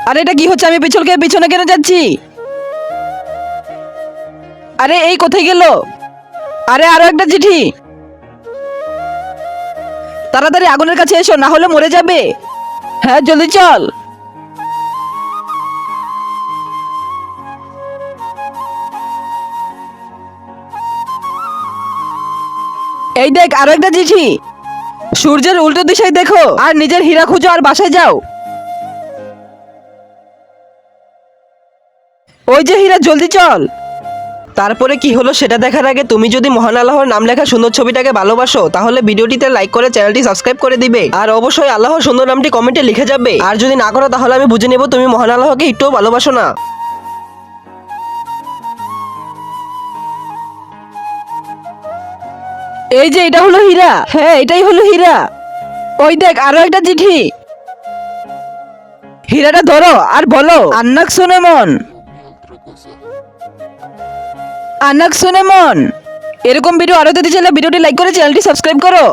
আরে এটা কি হচ্ছে? আমি পিছনে কেন যাচ্ছি? আরে এই কোথায় গেল? আরে আরো একটা চিঠি। তাড়াতাড়ি আগুনের কাছে এসো, না হলে মরে যাবে। হ্যাঁ জলদি চল। এই দেখ আরো একটা চিঠি। সূর্যের উল্টো দিশায় দেখো আর নিজের হীরা খুঁজো আর বাসায় যাও। ওই যে হীরা, জলদি চল। তারপরে কি হলো সেটা দেখার আগে তুমি যদি মহান আল্লাহর নাম লেখা সুন্দর ছবিটাকে ভালোবাসো তাহলে ভিডিওটিতে লাইক করে চ্যানেলটি সাবস্ক্রাইব করে দিবে আর অবশ্যই আল্লাহর সুন্দর নামটি কমেন্টে লিখে যাবে। আর যদি না করো তাহলে আমি বুঝে নেব তুমি মহান আল্লাহকে একটুও ভালোবাসো না। এই যে এটা হলো হীরা। হ্যাঁ এটাই হলো হীরা। ওই দেখ আরো একটা চিঠি। হীরাটা ধরো আর বলো আন্নাক সুনেমন, আন্নাক সুনেমন। এরকম ভিডিও আরো দিতে চাইলে ভিডিওটি লাইক করে চ্যানেলটি সাবস্ক্রাইব করো।